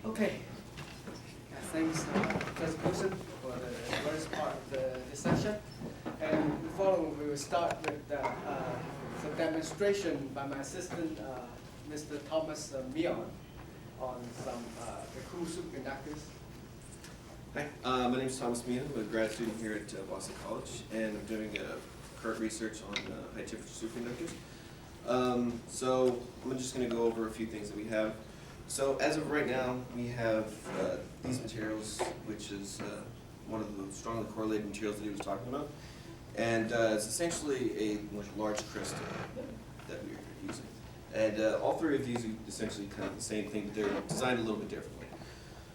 Okay. Thanks, Professor Coulson, for the first part of this session. And following, we will start with some demonstration by my assistant, Mr. Thomas Mion, on some the cool superconductors. Hi, my name is Thomas Mion. I'm a grad student here at Boston College, and I'm doing current research on high temperature superconductors. So I'm just going to go over a few things that we have. So as of right now, we have these materials, which is one of the strongly correlated materials that he was talking about. And it's essentially a large crystal that we're using. And all three of these are essentially kind of the same thing, but they're designed a little bit differently.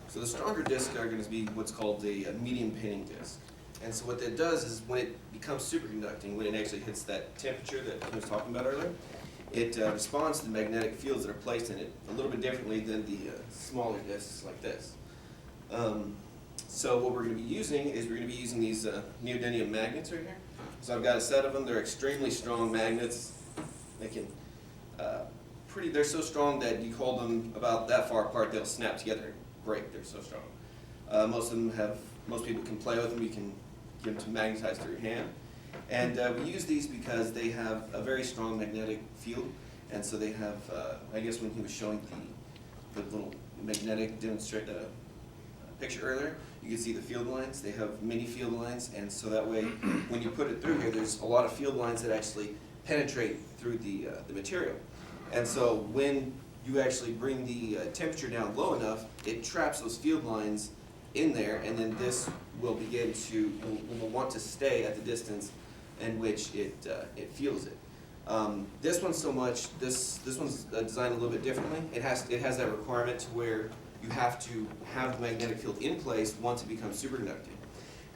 So the stronger discs are going to be what's called a medium pinning disc. And so what that does is when it becomes superconducting, when it actually hits that temperature that I was talking about earlier, it responds to the magnetic fields that are placed in it a little bit differently than the smaller discs like this. So what we're going to be using is we're going to be using these neodymium magnets right here. So I've got a set of them. They're extremely strong magnets. They can they're so strong that you hold them about that far apart, they'll snap together and break. They're so strong. Most people can play with them. You can get them to magnetize through your hand. And we use these because they have a very strong magnetic field, and so they have, I guess when he was showing the little magnetic picture earlier, you can see the field lines. They have many field lines, and so that way, when you put it through here, there's a lot of field lines that actually penetrate through the material. And so when you actually bring the temperature down low enough, it traps those field lines in there, and then this will begin to, will want to stay at the distance in which it feels it. This one's so much, this one's designed a little bit differently. It has that requirement to where you have to have the magnetic field in place once it becomes superconducting.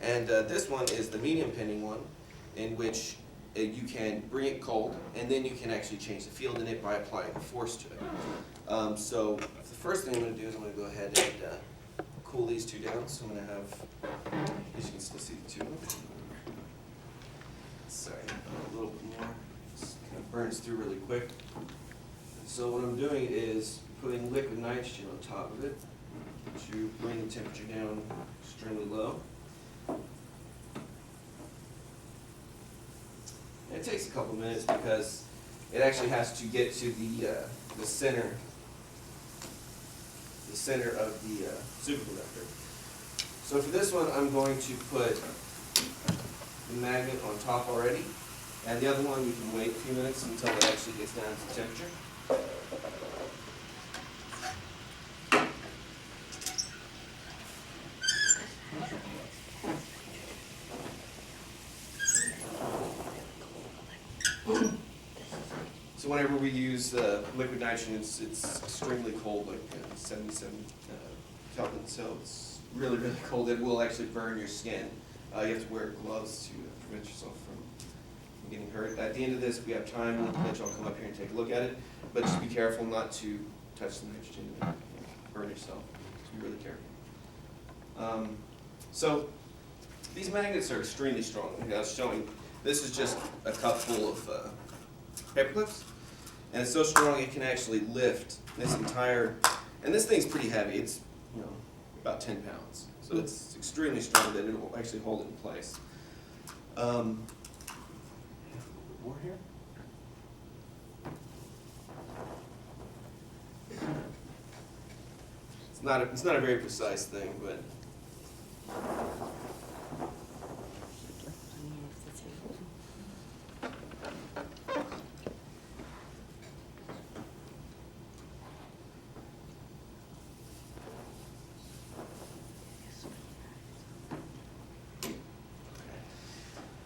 And this one is the medium pinning one, in which you can bring it cold, and then you can actually change the field in it by applying a force to it. So the first thing I'm going to do is I'm going to go ahead and cool these two down. So I'm going to have, as you can still see the two of them. Sorry, a little bit more. This kind of burns through really quick. So what I'm doing is putting liquid nitrogen on top of it to bring the temperature down extremely low. And it takes a couple minutes because it actually has to get to the center of the superconductor. So for this one, I'm going to put the magnet on top already, and the other one you can wait a few minutes until it actually gets down to temperature. So whenever we use liquid nitrogen, it's extremely cold, like 77 Kelvin, so it's really, really cold. It will actually burn your skin. You have to wear gloves to prevent yourself from getting hurt. At the end of this, if we have time, I'll come up here and take a look at it, but just be careful not to touch the nitrogen and burn yourself. Just be really careful. So these magnets are extremely strong. I was showing, this is just a cup full of paper clips, and it's so strong it can actually lift this entire, and this thing's pretty heavy. It's about 10 pounds, so it's extremely strong that it will actually hold it in place. More here. It's not a very precise thing, but.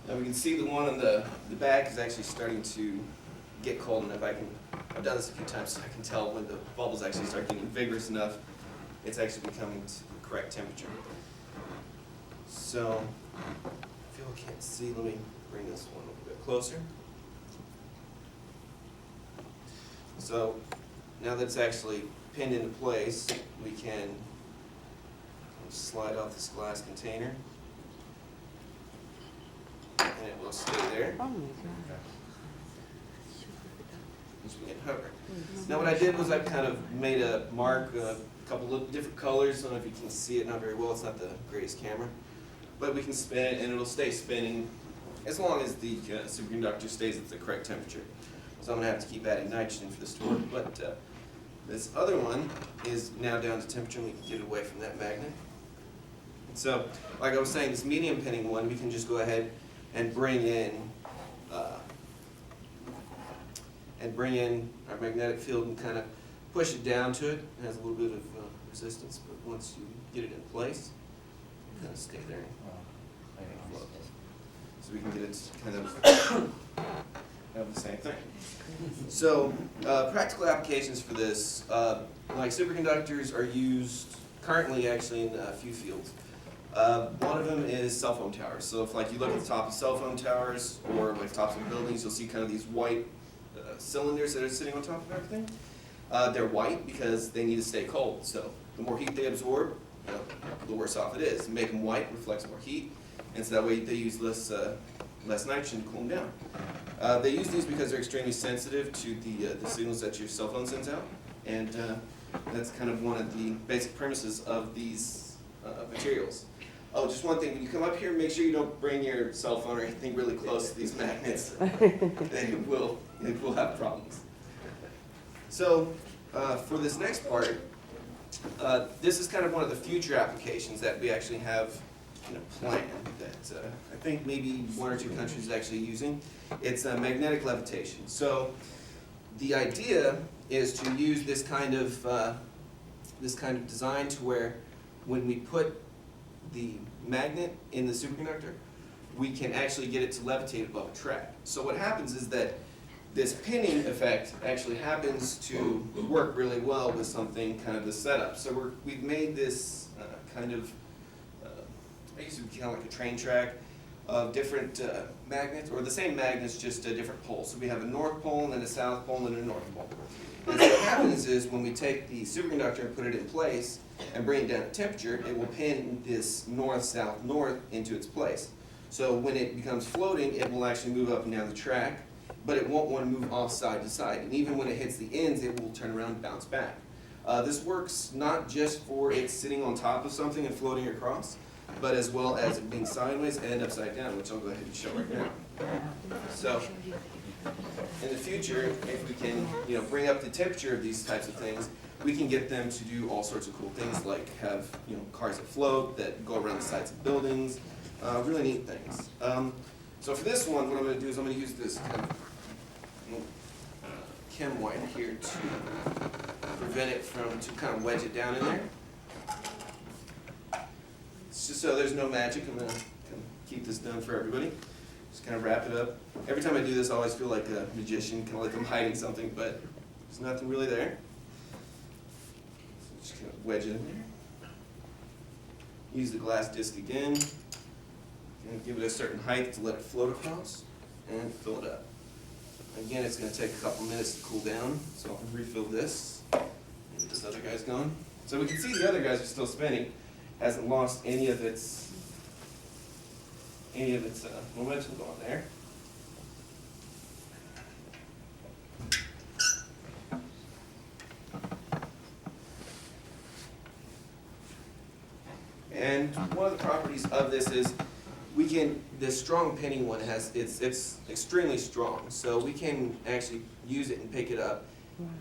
Now we can see the one on the back is actually starting to get cold enough. I've done this a few times so I can tell when the bubbles actually start getting vigorous enough, it's actually becoming to the correct temperature. So, I feel I can't see, let me bring this one a little bit closer. So, now that it's actually pinned into place, we can slide off this glass container. And it will stay there. Oh my God. as we can hover. Now what I did was I kind of made a mark, a couple of different colors. I don't know if you can see it, not very well, it's not the greatest camera. But we can spin it and it'll stay spinning as long as the superconductor stays at the correct temperature. So I'm going to have to keep adding nitrogen for this to work. But this other one is now down to temperature, and we can get away from that magnet. So, like I was saying, this medium pinning one, we can just go ahead and bring in our magnetic field and kind of push it down to it. It has a little bit of resistance, but once you get it in place, it kind of stay there. So we can get it to kind of have the same thing. So practical applications for this, like superconductors are used currently actually in a few fields. One of them is cell phone towers. So if like you look at the top of cell phone towers or like tops of buildings, you'll see kind of these white cylinders that are sitting on top of everything. They're white because they need to stay cold. So the more heat they absorb, the worse off it is. Make them white reflects more heat, and so that way they use less nitrogen to cool them down. They use these because they're extremely sensitive to the signals that your cell phone sends out, and that's kind of one of the basic premises of these materials. Oh, just one thing, when you come up here, make sure you don't bring your cell phone or anything really close to these magnets. It will have problems. So for this next part, this is kind of one of the future applications that we actually have planned that I think maybe one or two countries are actually using. It's magnetic levitation. So the idea is to use this kind of design to where when we put the magnet in the superconductor, we can actually get it to levitate above a track. So what happens is that this pinning effect actually happens to work really well with something kind of the setup. So we've made this kind of, I guess it would be kind of like a train track of different magnets, or the same magnets, just different poles. So we have a north pole, and then a south pole, and then a north pole. And so what happens is when we take the superconductor and put it in place and bring it down to temperature, it will pin this north, south, north into its place. So when it becomes floating, it will actually move up and down the track, but it won't want to move off side to side. And even when it hits the ends, it will turn around and bounce back. This works not just for it sitting on top of something and floating across, but as well as it being sideways and upside down, which I'll go ahead and show right now. So in the future, if we can bring up the temperature of these types of things, we can get them to do all sorts of cool things, like have cars that float, that go around the sides of buildings, really neat things. So for this one, what I'm going to do is I'm going to use this kind of chem white here to prevent it to kind of wedge it down in there. It's just so there's no magic. I'm going to keep this done for everybody. Just kind of wrap it up. Every time I do this, I always feel like a magician, kind of like I'm hiding something, but there's nothing really there. So just kind of wedge it in there. Use the glass disc again. And give it a certain height to let it float across, and fill it up. Again, it's going to take a couple minutes to cool down, so I'll refill this. And this other guy's going. So we can see the other guys are still spinning. Hasn't lost any of its momentum going there. And one of the properties of this is this strong pinning one it's extremely strong, so we can actually use it and pick it up.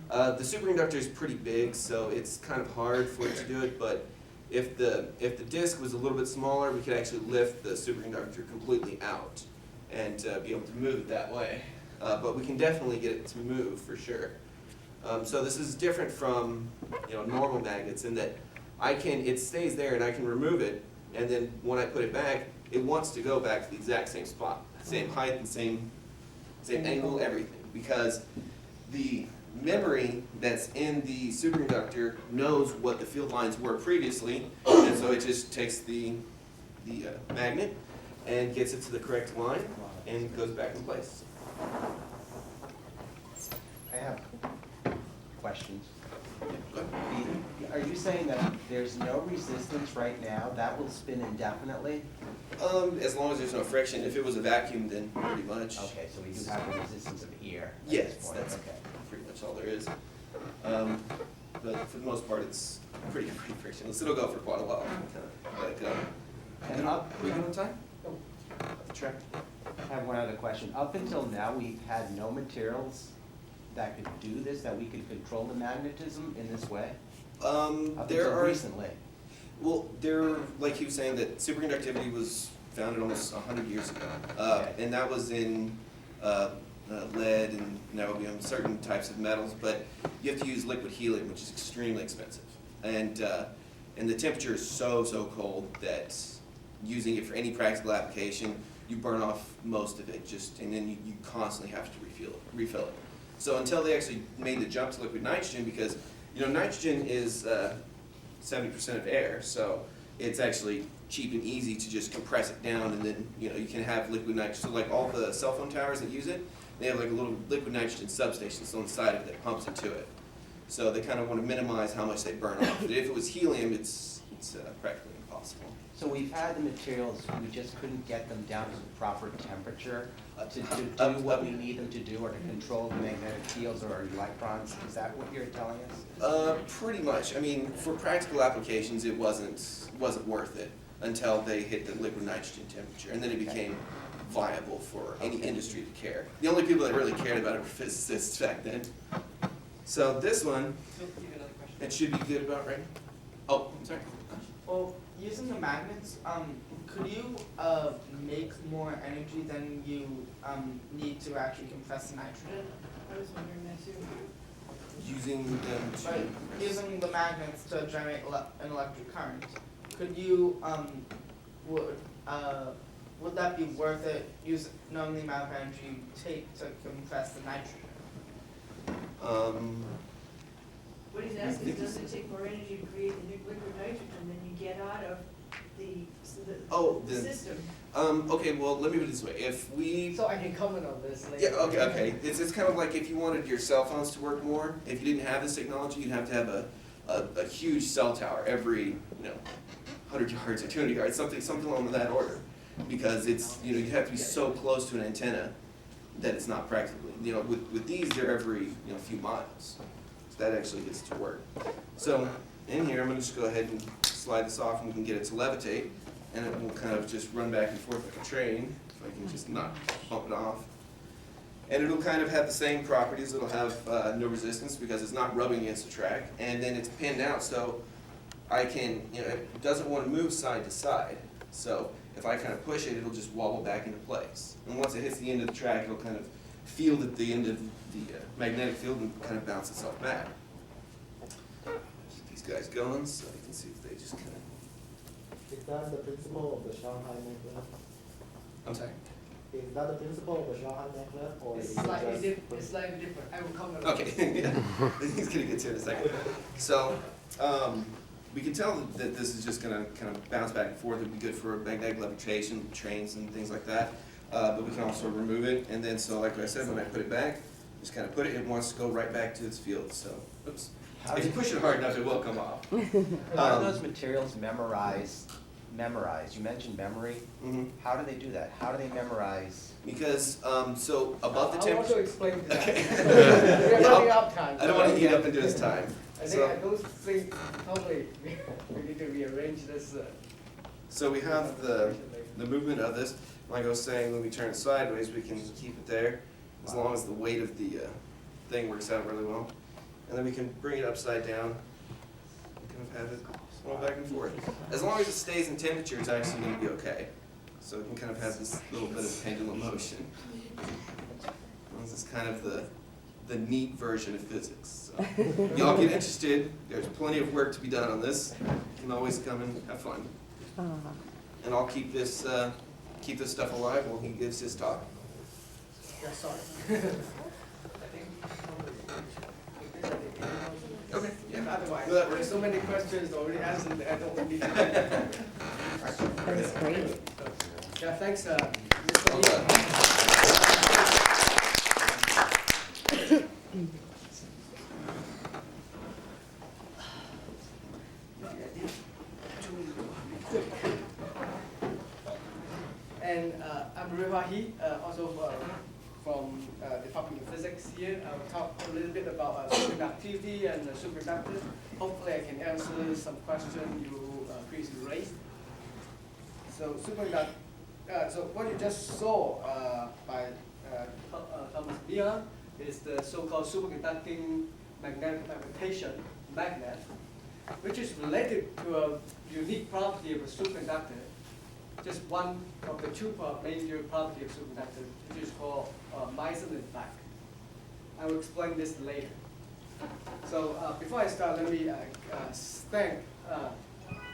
The superconductor is pretty big, so it's kind of hard for it to do it, but if the disc was a little bit smaller, we could actually lift the superconductor completely out and be able to move it that way. But we can definitely get it to move for sure. So this is different from normal magnets in that it stays there and I can remove it, and then when I put it back, it wants to go back to the exact same spot, same height and same angle, everything, because the memory that's in the superconductor knows what the field lines were previously, and so it just takes the magnet and gets it to the correct line and goes back in place. I have questions. Go ahead. Are you saying that there's no resistance right now? That will spin indefinitely? As long as there's no friction. If it was a vacuum, then pretty much. Okay, so we do have the resistance of air at Yes, this point. that's Okay. pretty much all there is. But for the most part, it's pretty frictionless. It'll go for quite a while. Kind of let it go. And up, We good on time? Sure. I have one other question. Up until now, we've had no materials that could do this, that we could control the magnetism in this way? Up There until are recently. Well, like he was saying, that superconductivity was founded almost 100 years ago, Okay. and that was in lead and niobium, certain types of metals. But you have to use liquid helium, which is extremely expensive, and the temperature is so cold that using it for any practical application, you burn off most of it, and then you constantly have to refill it. So until they actually made the jump to liquid nitrogen, because nitrogen is 70% of air, so it's actually cheap and easy to just compress it down, and then you can have liquid nitrogen. So like all the cell phone towers that use it, they have like a little liquid nitrogen substation on the side of it that pumps into it. So they kind of want to minimize how much they burn off. But if it was helium, it's practically impossible. So we've had the materials, we just couldn't get them down to the proper temperature to do what we need them to do, or to control the magnetic fields or electrons. Is that what you're telling us? Pretty much. I mean, for practical applications, it wasn't worth it until they hit the liquid nitrogen temperature, and then it became viable for any industry to care. The only people that really cared about it were physicists back then. So this one, it should be good about right. Oh, I'm sorry. Well, using the magnets, could you make more energy than you need to actually compress the nitrogen? I was wondering that too. Using them But using the magnets to generate an electric current, could you would that be worth it? Knowing the amount of energy you take to compress the nitrogen. What he's asking is, does it take more energy to create the liquid nitrogen than you get out of the system? Okay, well, let me put it this way. If we... So I can comment on this later. Yeah, okay. It's kind of like if you wanted your cell phones to work more, if you didn't have this technology, you'd have to have a huge cell tower every 100 yards or 200 yards, something along that order. Because it's, you have to be so close to an antenna that it's not practically. With these, they're every few miles. That actually gets to work. So in here, I'm going to just go ahead and slide this off, and we can get it to levitate, and it will kind of just run back and forth like a train, if I can just not bump it off. And it'll kind of have the same properties. It'll have no resistance because it's not rubbing against the track, and then it's pinned out, so I can, it doesn't want to move side to side. So if I kind of push it, it'll just wobble back into place. And once it hits the end of the track, it'll kind of field at the end of the magnetic field and kind of bounce itself back. Keep these guys going so you can see if they just kind of... Is that the principle of the Shanghai necklace? I'm sorry? Is that the principle of the Shanghai necklace, or It's is it slightly just... it's slightly different. I will comment on this. Okay, yeah. He's going to get to it in a second. So, we can tell that this is just going to kind of bounce back and forth. It would be good for magnetic levitation, trains, and things like that. But we can also remove it. And then, so like I said, when I put it back, just kind of put it, it wants to go right back to its field. So, oops. If you push it hard enough, it will come off. How do those materials memorize? You mentioned memory. Mhm. How do they do that? How do they memorize? Because, so above the I want to temperature. explain to that. Okay. We're Yeah, running out of time. I don't want to eat up into his time. I So, don't think probably we need to rearrange this. so we have the movement of this. Like I was saying, when we turn it sideways, we can keep it there as long as the weight of the thing works out really well. And then we can bring it upside down and kind of have it roll back and forth. As long as it stays in temperature, it's actually going to be okay. So it can kind of have this little bit of pendulum motion. This is kind of the neat version of physics. So, y'all get interested. There's plenty of work to be done on this. You can always come and have fun. And I'll keep this stuff alive while he gives his talk. Yeah, sorry. Okay. Yeah, otherwise, Well, that there's works. so many questions already answered that I don't need to. That's great. Yeah, thanks, Well Mr. done. And I'm Ruihua, also from Department of Physics here. I'll talk a little bit about superconductivity and superconductors. Hopefully I can answer some questions you previously raised. So so what you just saw by Thomas Mion is the so-called superconducting magnetic levitation magnet, which is related to a unique property of a superconductor, just one of the two major properties of superconductor, which is called Mion effect. I will explain this later. So before I start, let me thank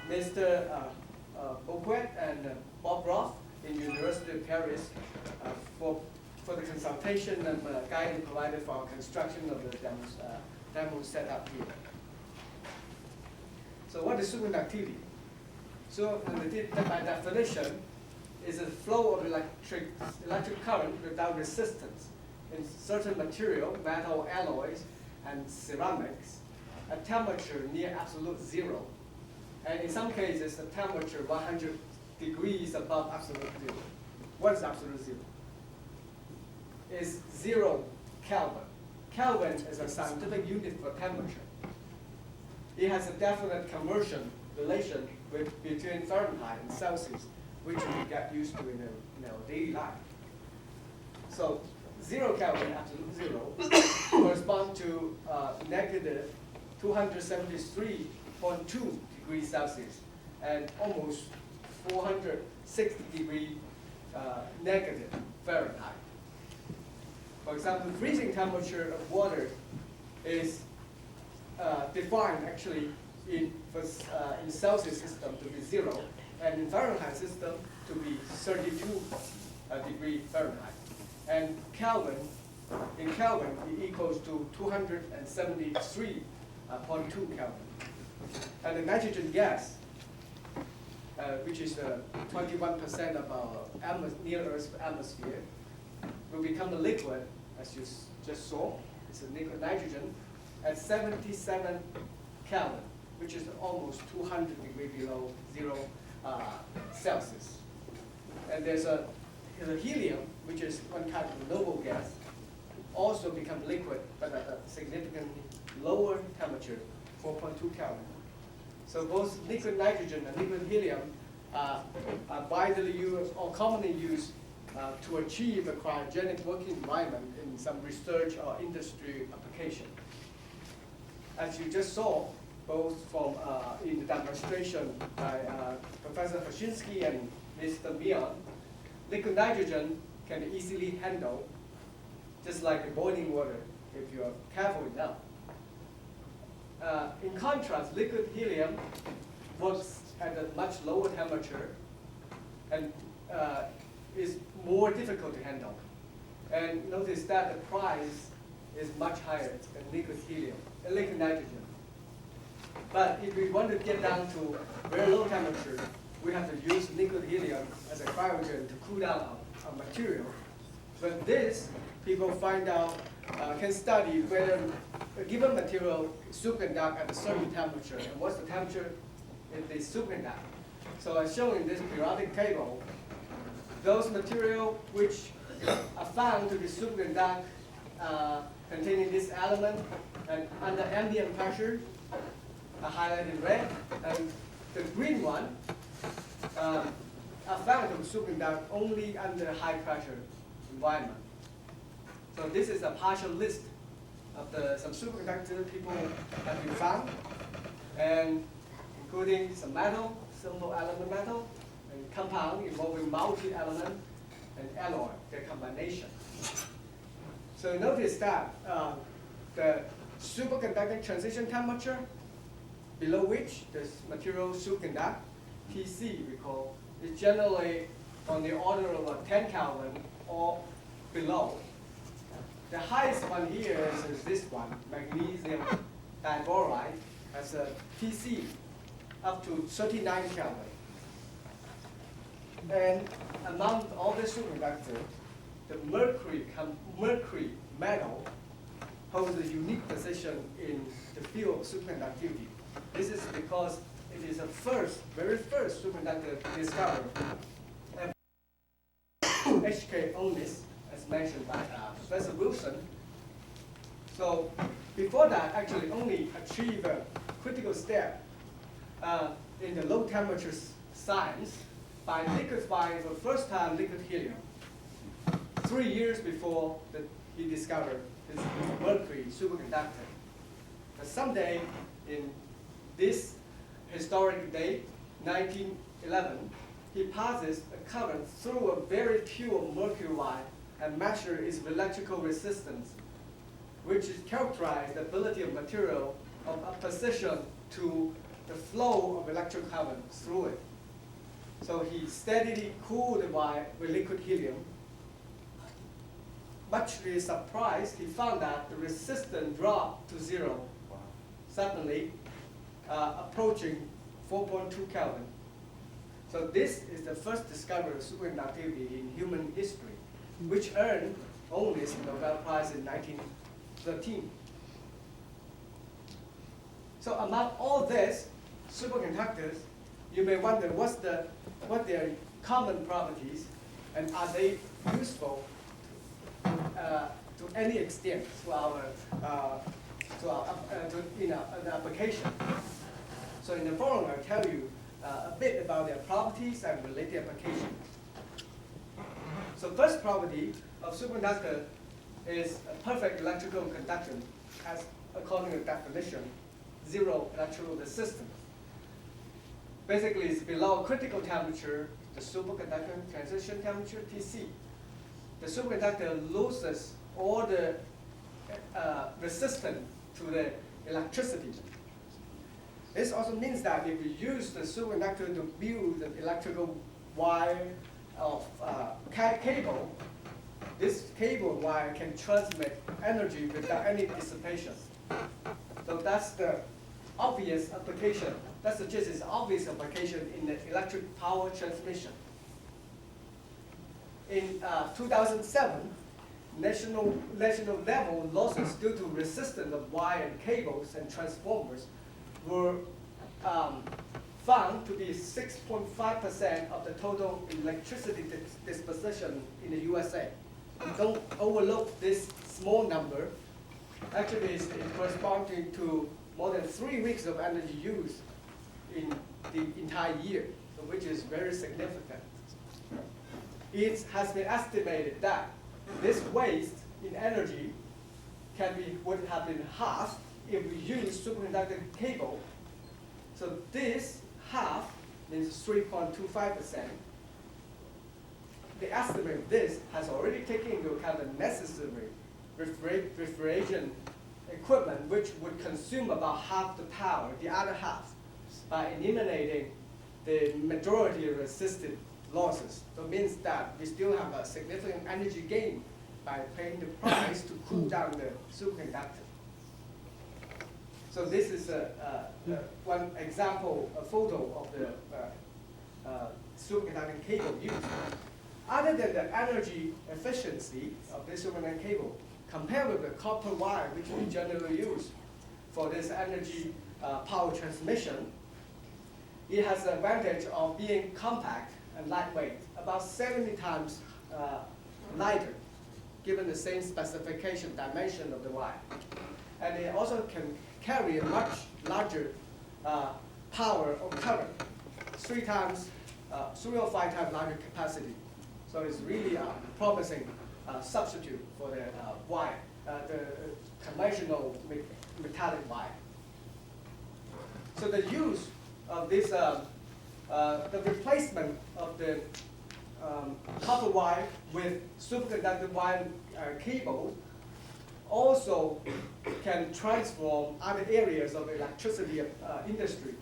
Mr. Boquet and Bob Roth in University of Paris for the consultation and guidance provided for our construction of the demo set up here. So what is superconductivity? So by definition, is a flow of electric current without resistance in certain material, metal alloys, and ceramics, at temperature near absolute zero. And in some cases, the temperature 100 degrees above absolute zero. What is absolute zero? Is 0 Kelvin. Kelvin is a scientific unit for temperature. It has a definite conversion relation between Fahrenheit and Celsius, which we get used to in our daily life. So 0 Kelvin, absolute zero, corresponds to negative 273.2 degrees Celsius and almost 460 degree negative Fahrenheit. For example, the freezing temperature of water is defined actually in Celsius system to be 0, and in Fahrenheit system to be 32 degree Fahrenheit. And Kelvin, in Kelvin, it equals to 273.2 Kelvin. And the nitrogen gas, which is 21% of our near Earth's atmosphere, will become a liquid, as you just saw. It's a liquid nitrogen at 77 Kelvin, which is almost 200 degrees below 0 Celsius. And there's a helium, which is one kind of noble gas, also become liquid, but at a significantly lower temperature, 4.2 Kelvin. So both liquid nitrogen and liquid helium are widely used or commonly used to achieve a cryogenic working environment in some research or industry application. As you just saw, both from in the demonstration by Professor Hashinsky and Mr. Mion, liquid nitrogen can be easily handled, just like the boiling water, if you are careful enough. In contrast, liquid helium works at a much lower temperature and is more difficult to handle. And notice that the price is much higher than liquid helium, liquid nitrogen. But if we want to get down to very low temperature, we have to use liquid helium as a cryogen to cool down our material. But this, people find out, can study whether a given material superconduct at a certain temperature, and what's the temperature if they superconduct. So as shown in this periodic table, those materials which are found to be superconduct containing this element and under ambient pressure are highlighted in red, and the green one are found to superconduct only under high pressure environment. So this is a partial list of some superconductor people have been found, and including some metal, simple element metal, and compound involving multi-element and alloy, their combination. So notice that the superconducting transition temperature, below which this material superconduct, TC we call, is generally on the order of 10 Kelvin or below. The highest one here is this one, magnesium diboride, has a TC up to 39 Kelvin. And among all the superconductors, the mercury metal holds a unique position in the field of superconductivity. This is because it is the very first superconductor discovered. HK Onis, as as mentioned by Professor Wilson. So before that, actually only achieved a critical step in the low temperature science by liquefying for the first time liquid helium 3 years before he discovered his mercury superconductor. But someday in this historic date, 1911, he passes a current through a very pure mercury wire and measures its electrical resistance, which is characterized the ability of material of opposition to the flow of electric current through it. So he steadily cooled the wire with liquid helium. Much to his surprise, he found that the resistance dropped to zero, suddenly approaching 4.2 Kelvin. So this is the first discovery of superconductivity in human history, which earned only the Nobel Prize in 1913. So among all this, superconductors, you may wonder what their common properties, and are they useful to any extent to our an application. So in the following, I'll tell you a bit about their properties and related applications. So first property of superconductor is a perfect electrical conductance, as according to the definition, zero electrical resistance. Basically, it's below critical temperature, the superconductor transition temperature, Tc. The superconductor loses all the resistance to the electricity. This also means that if you use the superconductor to build an electrical wire of cable, this cable wire can transmit energy without any dissipation. So that's the obvious application. That suggests it's obvious application in the electric power transmission. In 2007, national level losses due to resistance of wire and cables and transformers were found to be 6.5% of the total electricity disposition in the USA. Don't overlook this small number. Actually, it's corresponding to more than 3 weeks of energy use in the entire year, so which is very significant. It has been estimated that this waste in energy would have been half if we use superconducting cable. So this half means 3.25%. The estimate of this has already taken into account the necessary refrigeration equipment, which would consume about half the power, the other half, by eliminating the majority of resisted losses. So it means that we still have a significant energy gain by paying the price to cool down the superconductor. So this is one example, a photo of the superconducting cable used. Other than the energy efficiency of this superconducting cable, compared with the copper wire, which we generally use for this energy power transmission, it has the advantage of being compact and lightweight, about 70 times lighter, given the same specification dimension of the wire. And it also can carry a much larger power or current, 3 or 5 times larger capacity. So it's really a promising substitute for the wire, the conventional metallic wire. So the use of this, the replacement of the copper wire with superconducting wire cable also can transform other areas of electricity industry.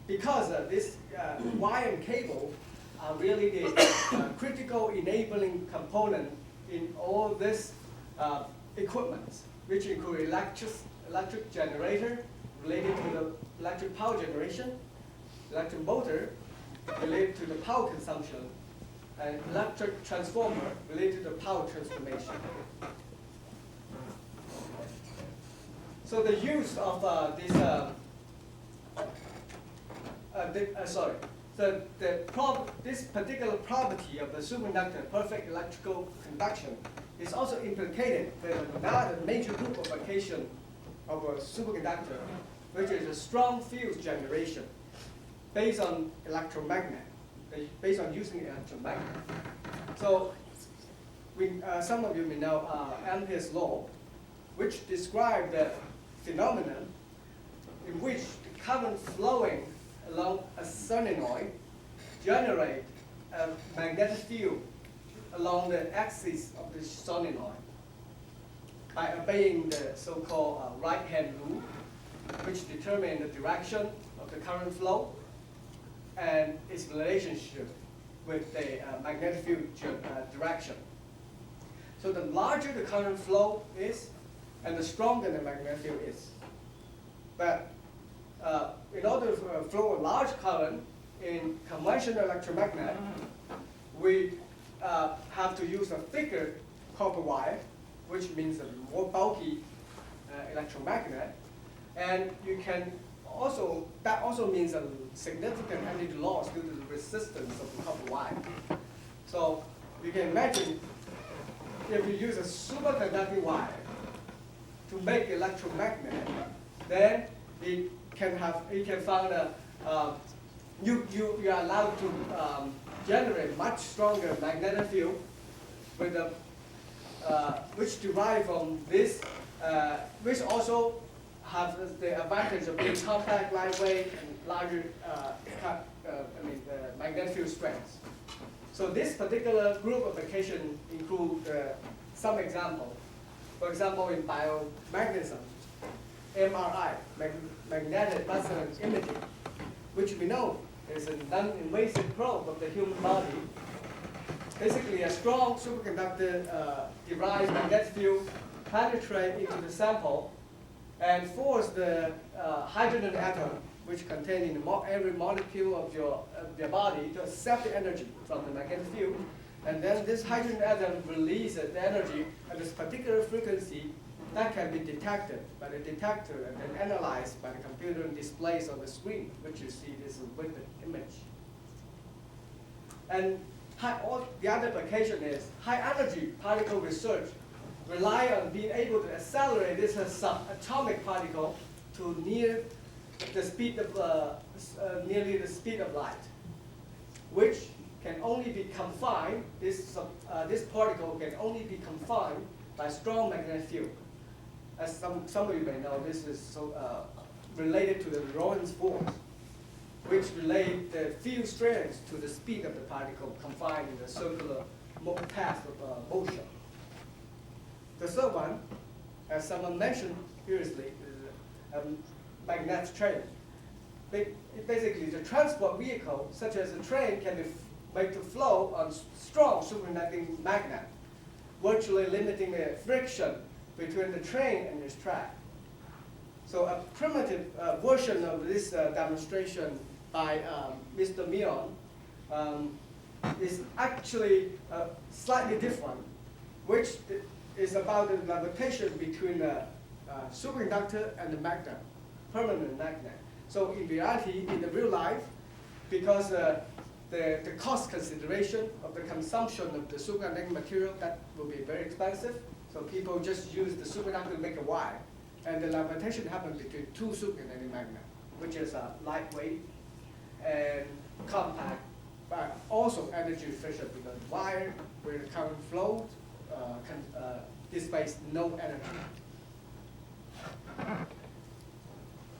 Because this wire and cable are really the critical enabling component in all this equipment, which include electric generator related to the electric power generation, electric motor related to the power consumption, and electric transformer related to the power transformation. So the use of So this particular property of the superconductor, perfect electrical conduction, is also implicated in another major group of application of a superconductor, which is a strong field generation based on electromagnet, based on using electromagnet. So some of you may know Ampere's law, which describes the phenomenon in which the current flowing along a solenoid generate a magnetic field along the axis of the solenoid by obeying the so-called right-hand rule, which determines the direction of the current flow and its relationship with the magnetic field direction. So the larger the current flow is, and the stronger the magnetic field is. But in order to flow a large current in conventional electromagnet, we have to use a thicker copper wire, which means a more bulky electromagnet. And you can also, that also means a significant energy loss due to the resistance of the copper wire. So you can imagine if you use a superconducting wire to make electromagnet, then you can find you are allowed to generate much stronger magnetic field with which derive from this, which also have the advantage of being compact, lightweight, and larger magnetic field strength. So this particular group of application include some example. For example, in biomagnetism, MRI, magnetic resonance imaging, which we know is a non-invasive probe of the human body. Basically, a strong superconductor derived magnetic field penetrate into the sample and force the hydrogen atom, which contain in every molecule of your body, to accept the energy from the magnetic field. And then this hydrogen atom releases the energy at this particular frequency that can be detected by the detector and then analyzed by the computer and displayed on the screen, which you see this with the image. And the other application is high energy particle research rely on being able to accelerate this subatomic particle to near the speed of nearly the speed of light, which can only be confined. This particle can only be confined by strong magnetic field. As some of you may know, this is related to the Lorentz force, which relate the field strength to the speed of the particle confined in the circular path of motion. The third one, as someone mentioned previously, is magnetic train. Basically, the transport vehicle, such as a train, can be made to flow on strong superconducting magnet, virtually limiting the friction between the train and its track. So a primitive version of this demonstration by Mr. Mion is actually slightly different, which is about the levitation between the superconductor and the magnet, permanent magnet. So in reality, in the real life, because the cost consideration of the consumption of the superconducting material, that will be very expensive. So people just use the superconductor to make a wire. And the levitation happens between two superconducting magnets, which is lightweight and compact, but also energy efficient because wire where the current flows displays no energy.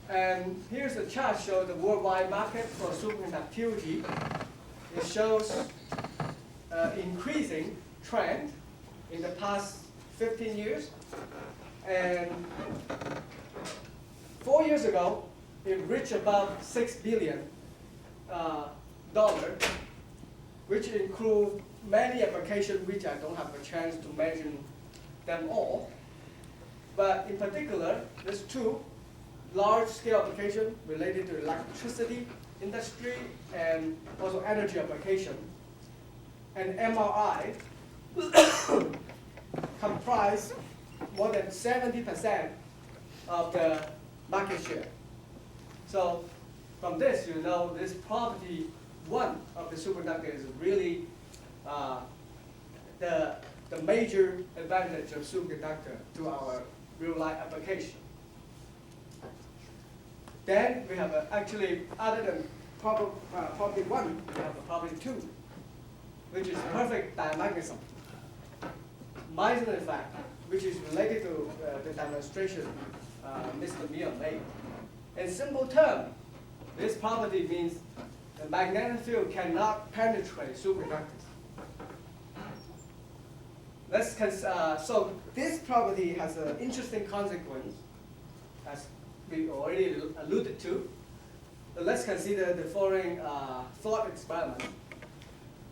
And here's a chart showing the worldwide market for superconductivity. It shows increasing trend in the past 15 years. And 4 years ago, it reached about $6 billion, which include many applications which I don't have a chance to mention them all. But in particular, there's two large-scale applications related to electricity industry and also energy application. And MRI comprise more than 70% of the market share. So from this, you know this property one of the superconductor is really the major advantage of superconductor to our real life application. Then we have actually, other than property 1, we have a property 2, which is perfect diamagnetism. Mion effect, which is related to the demonstration Mr. Mion made. In simple terms, this property means the magnetic field cannot penetrate superconductors. So this property has an interesting consequence, as we already alluded to. So let's consider the following thought experiment.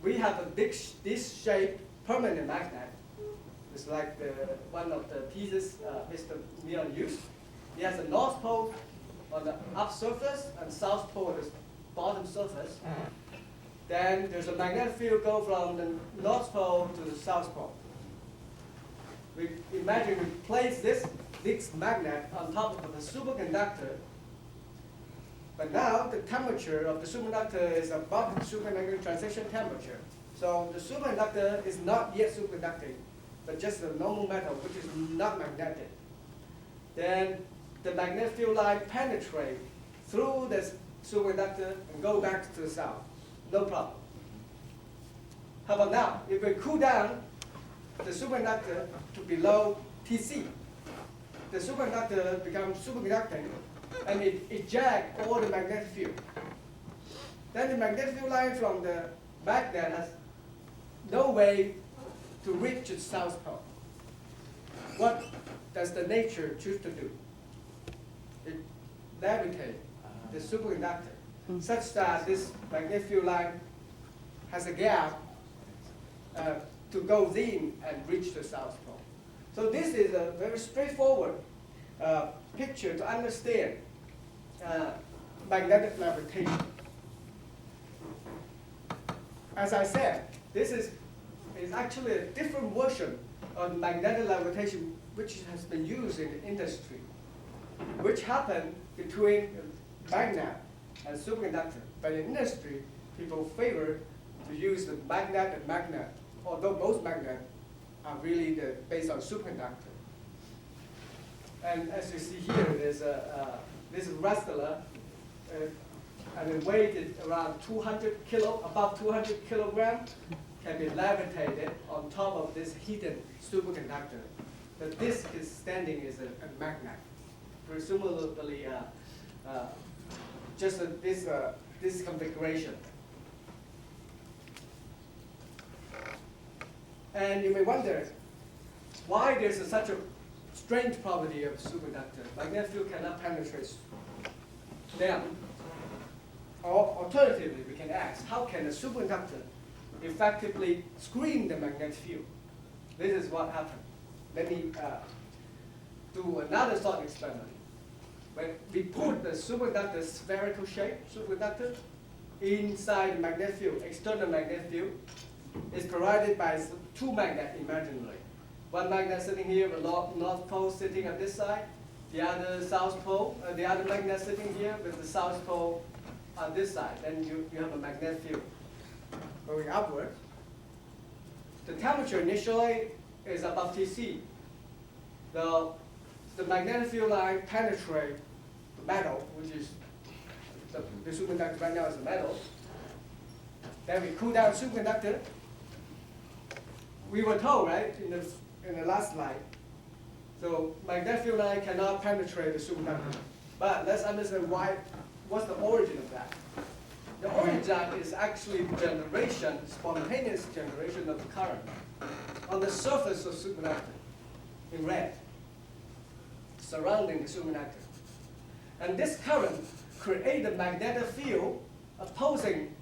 We have a disc-shaped permanent magnet. It's like one of the pieces Mr. Mion used. It has a north pole on the up surface and south pole on the bottom surface. Then there's a magnetic field go from the north pole to the south pole. We imagine we place this magnet on top of the superconductor. But now the temperature of the superconductor is above the superconductor transition temperature. So the superconductor is not yet superconducting, but just a normal metal which is not magnetic. Then the magnetic field line penetrate through the superconductor and go back to the south. No problem. How about now? If we cool down the superconductor to below Tc, the superconductor becomes superconducting and it ejects all the magnetic field. Then the magnetic field line from the magnet has no way to reach the south pole. What does the nature choose to do? It levitates the superconductor such that this magnetic field line has a gap to go in and reach the south pole. So this is a very straightforward picture to understand magnetic levitation. As I said, this is actually a different version of magnetic levitation which has been used in the industry, which happened between magnet and superconductor. But in industry, people favor to use the magnet and magnet, although both magnets are really based on superconductor. And as you see here, there's this wrestler, and it weighted around 200 kilo, about 200 kilograms, can be levitated on top of this hidden superconductor. The disk is standing as a magnet, presumably just this configuration. And you may wonder why there's such a strange property of superconductor. Magnetic field cannot penetrate them. Or alternatively, we can ask, how can a superconductor effectively screen the magnetic field? This is what happened. Let me do another thought experiment. When we put the superconductor spherical shape superconductor inside the magnetic field, external magnetic field, is provided by two magnets imaginarily. One magnet sitting here, the north pole sitting on this side, the other south pole, the other magnet sitting here with the south pole on this side. Then you have a magnetic field going upward. The temperature initially is above Tc. The magnetic field line penetrates the metal, which is the superconductor right now is a metal. Then we cool down superconductor. We were told, right, in the last slide, so magnetic field line cannot penetrate the superconductor. But let's understand what's the origin of that. The origin is actually spontaneous generation of the current on the surface of superconductor in red, surrounding the superconductor. And this current creates a magnetic field opposing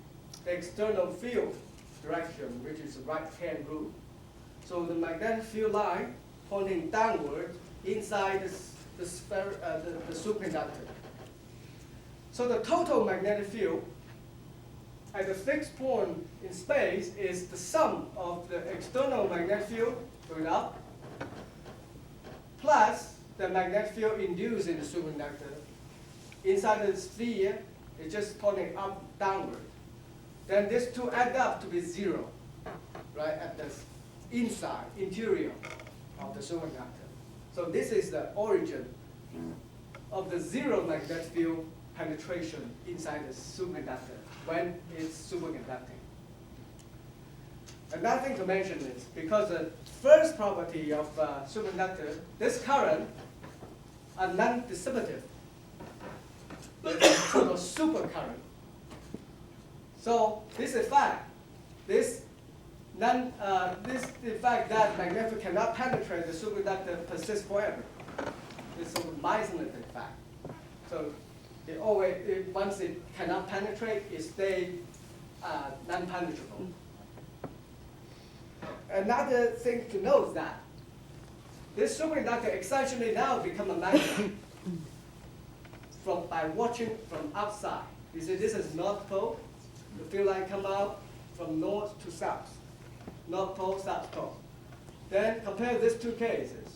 the external field direction, which is the right-hand rule. So the magnetic field line pointing downward inside the superconductor. So the total magnetic field at a fixed point in space is the sum of the external magnetic field going up plus the magnetic field induced in the superconductor. Inside the sphere, it's just pointing up, downward. then these two add up to be 0, right, at the interior of the superconductor. So this is the origin of the zero magnetic field penetration inside the superconductor when it's superconducting. Another thing to mention is, because the first property of superconductor, this current are non-dissipative. It's called supercurrent. So this effect, this effect that magnetic field cannot penetrate the superconductor persists forever. It's sort of Meissner effect. So once it cannot penetrate, it stays non-penetrable. Another thing to note is that this superconductor essentially now become a magnet by watching from outside. You see, this is North Pole. The field line come out from north to south. North Pole, South Pole. Then compare these two cases.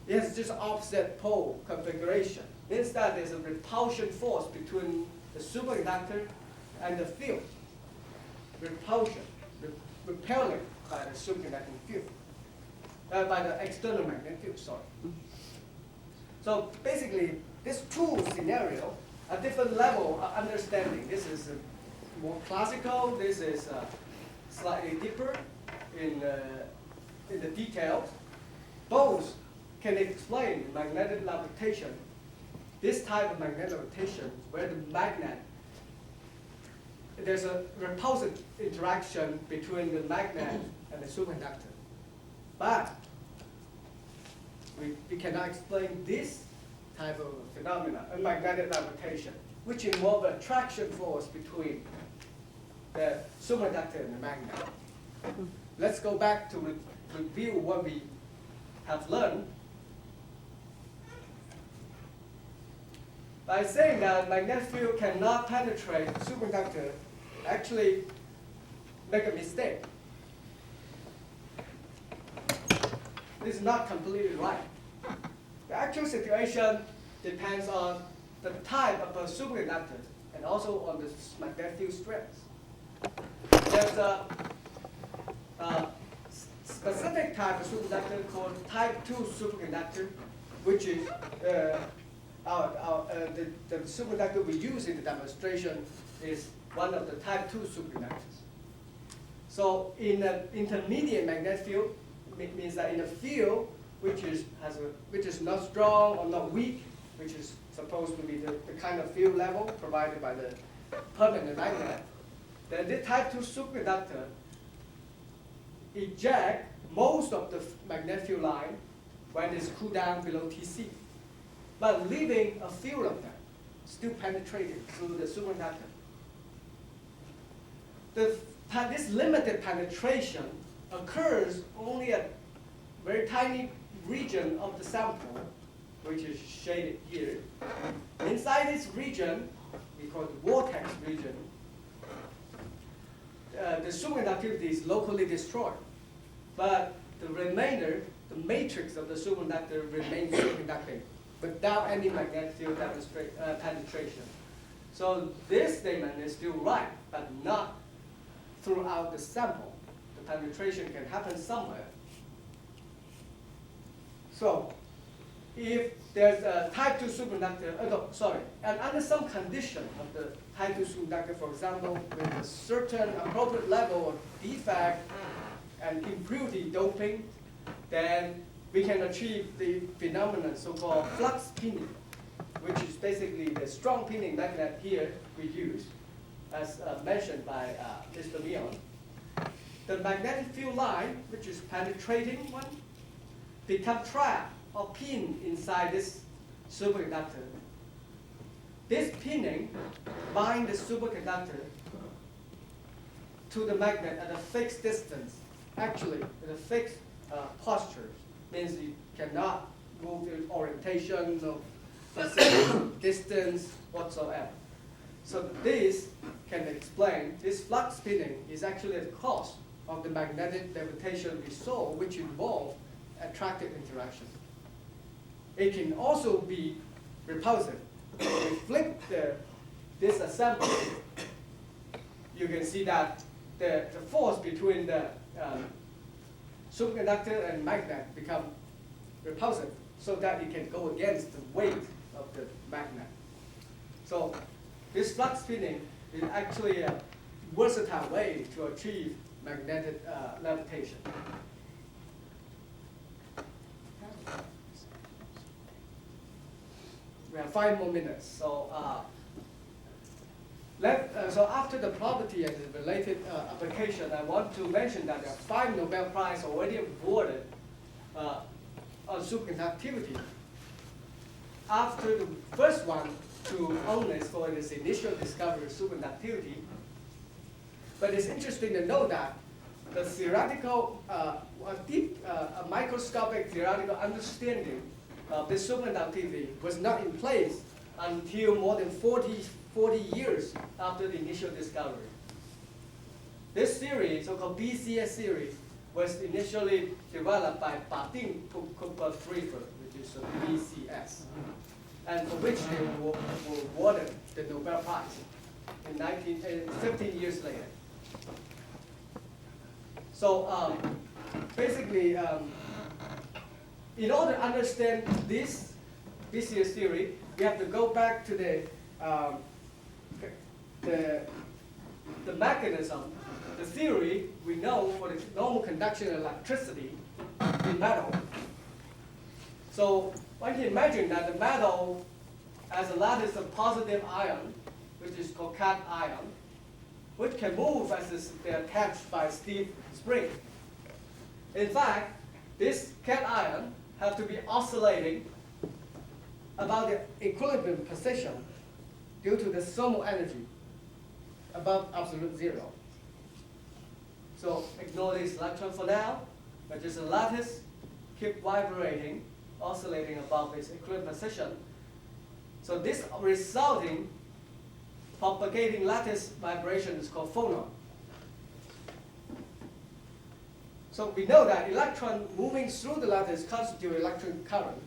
It has just opposite pole configuration. Instead, there's a repulsion force between the superconductor and the field. Repulsion, repelling by the superconducting field, by the external magnetic field, sorry. So basically, these two scenarios, a different level of understanding. This is more classical, this is slightly deeper in the details. Both can explain magnetic levitation, this type of magnetic levitation where the magnet, there's a repulsive interaction between the magnet and the superconductor. But we cannot explain this type of phenomena, a magnetic levitation, which involves attraction force between the superconductor and the magnet. Let's go back to review what we have learned. By saying that magnetic field cannot penetrate superconductor, actually make a mistake. This is not completely right. The actual situation depends on the type of a superconductor and also on the magnetic field strength. There's a specific type of superconductor called type 2 superconductor, which is the superconductor we use in the demonstration is one of the type 2 superconductors. So in an intermediate magnetic field, it means that in a field which is not strong or not weak, which is supposed to be the kind of field level provided by the permanent magnet, then this type 2 superconductor eject most of the magnetic field line when it's cooled down below Tc, but leaving a field of them still penetrating through the superconductor. This limited penetration occurs only at very tiny region of the sample, which is shaded here. Inside this region, we call it the vortex region, the superconductivity is locally destroyed. But the remainder, the matrix of the superconductor remains superconducting without any magnetic field penetration. So this statement is still right, but not throughout the sample. The penetration can happen somewhere. So if there's a type 2 superconductor, and under some condition of the type 2 superconductor, for example, with a certain appropriate level of defect and impurity doping, then we can achieve the phenomenon so-called flux pinning, which is basically the strong pinning magnet here we use, as mentioned by Mr. Mion. The magnetic field line, which is penetrating one, become trapped or pinned inside this superconductor. This pinning binds the superconductor to the magnet at a fixed distance. Actually, at a fixed posture, means you cannot move in orientation, no specific distance whatsoever. So this can explain, this flux spinning is actually the cause of the magnetic levitation we saw, which involved attractive interaction. It can also be repulsive. If you flip this assembly, you can see that the force between the superconductor and magnet become repulsive, so that it can go against the weight of the magnet. So this flux spinning is actually a versatile way to achieve magnetic levitation. We have 5 more minutes. So, so after the property and the related application, I want to mention that there are 5 Nobel Prizes already awarded on superconductivity. After the first one to Onnes for his initial discovery of superconductivity. But it's interesting to know that the theoretical, a microscopic theoretical understanding of the superconductivity was not in place until more than 40 years after the initial discovery. This theory, so-called BCS theory, was initially developed by Badin Cooper Freefer, which is a BCS, and for which they were awarded the Nobel Prize in 15 years later. So basically, in order to understand this BCS theory, we have to go back to the mechanism, the theory we know for the normal conduction of electricity in metal. So one can imagine that the metal has a lattice of positive ion, which is called cation ion, which can move as they're attached by a stiff spring. In fact, this cation ion have to be oscillating about the equilibrium position due to the thermal energy above absolute zero. So ignore this electron for now, but just a lattice keep vibrating, oscillating above its equilibrium position. So this resulting propagating lattice vibration is called phonon. So we know that electron moving through the lattice constitute electric current.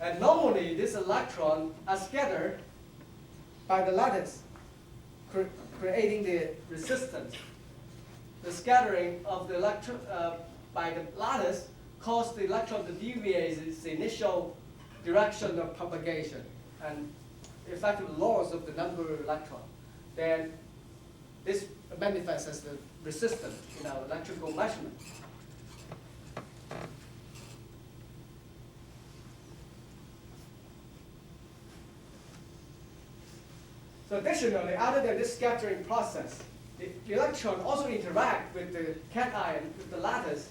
And normally this electron are scattered by the lattice, creating the resistance. The scattering of the electron by the lattice causes the electron to deviate its initial direction of propagation and effective loss of the number of electrons. Then this manifests as the resistance in our electrical measurement. So additionally, other than this scattering process, the electron also interact with the cation ion, with the lattice,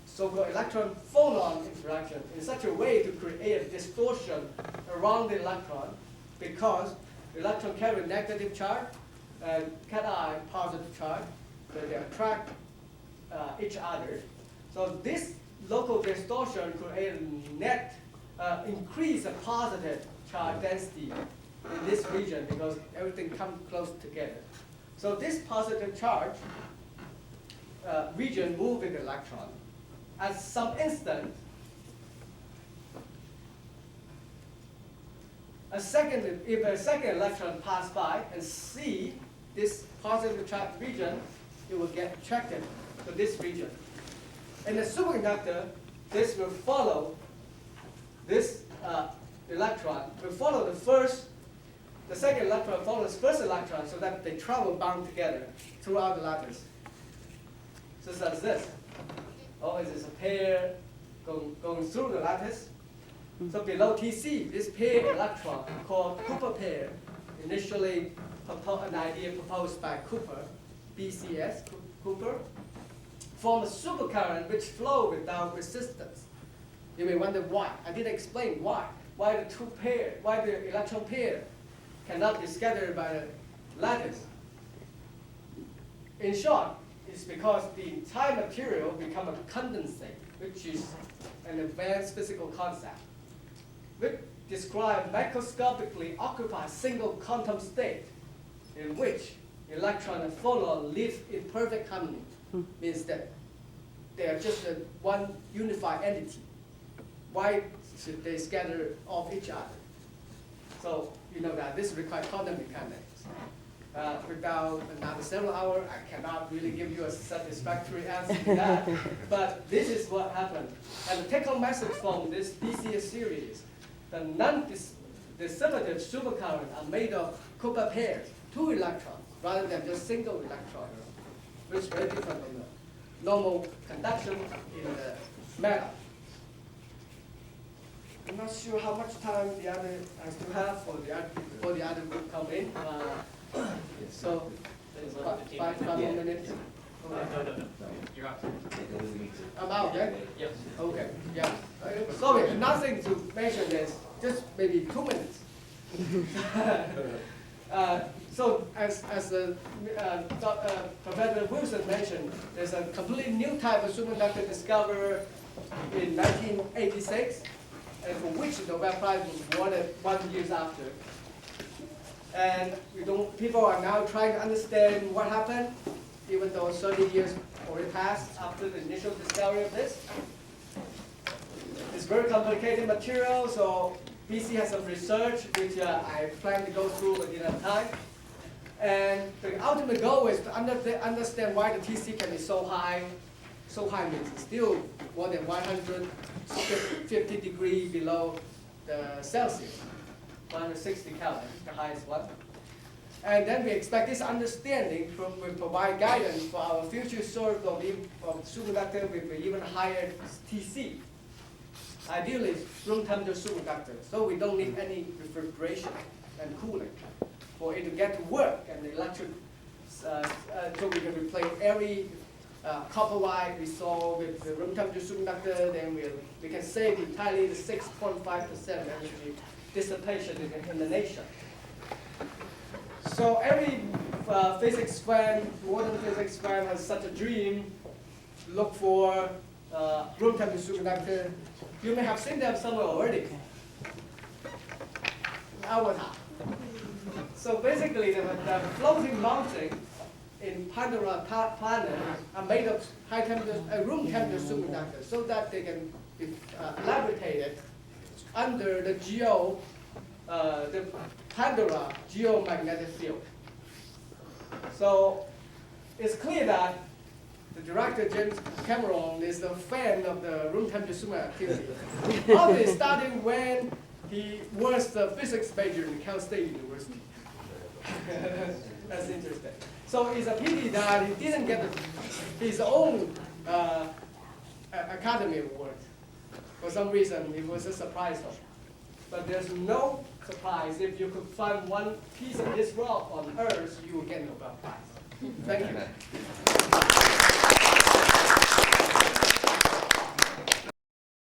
so-called electron phonon interaction in such a way to create a distortion around the electron, because the electron carry negative charge and cation ion positive charge, so they attract each other. So this local distortion creates a net increase of positive charge density in this region because everything comes close together. So this positive charge region moves with the electron. At some instant, if a second electron pass by and see this positive charge region, it will get attracted to this region. In the superconductor, this will follow this electron, will follow the second electron follows first electron so that they travel bound together throughout the lattice. So such as this. Always is a pair going through the lattice. So below Tc, this pair electron called Cooper pair, initially an idea proposed by Cooper, BCS, Cooper, form a supercurrent which flow without resistance. You may wonder why. I didn't explain why. Why the electron pair cannot be scattered by the lattice. In short, it's because the entire material becomes a condensate, which is an advanced physical concept, which describes macroscopically occupy a single quantum state in which electron and phonon live in perfect harmony. Means that they are just one unified entity. Why should they scatter off each other? So you know that this requires quantum mechanics. without another several hours, I cannot really give you a satisfactory answer to that. But this is what happened. And the take-home message from this DC series, the non-dissimilative supercurrent are made of Cooper pairs, 2 electrons, rather than just single electron, which is very different from the normal conduction in the metal. I'm not sure how much time the other I still have for the other group come in. So, five more minutes. No. You're out. I'm out, yeah? Yes. Okay, yeah. Sorry, nothing to mention this, just maybe 2 minutes. So as Professor Wilson mentioned, there's a completely new type of superconductor discovered in 1986, and for which the Nobel Prize was awarded 1 year after. And people are now trying to understand what happened, even though 30 years already passed after the initial discovery of this. It's very complicated material, so BC has some research which I plan to go through but didn't have time. And the ultimate goal is to understand why the TC can be so high. So high means it's still more than 150 degrees below the Celsius, 160 Kelvin, the highest one. And then we expect this understanding will provide guidance for our future source of superconductor with even higher TC. Ideally, it's room temperature superconductor, so we don't need any refrigeration and cooling for it to get to work and the electric, so we can replace every copper wire we saw with the room temperature superconductor, then we can save entirely the 6.5% energy dissipation in the nation. So every physics fan, modern physics fan has such a dream, look for room temperature superconductor. You may have seen them somewhere already. Avatar. So basically, the floating mountain in Pandora planet are made of high temperature, room temperature superconductors, so that they can be levitated under the the Pandora geomagnetic field. So it's clear that the director, James Cameron, is a fan of the room temperature superconductivity. Probably starting when he was the physics major in Cal State University. That's interesting. So it's a pity that he didn't get his own Academy Award. For some reason, it was a surprise. But there's no surprise. If you could find one piece of this rock on Earth, you will get a Nobel Prize. Thank you.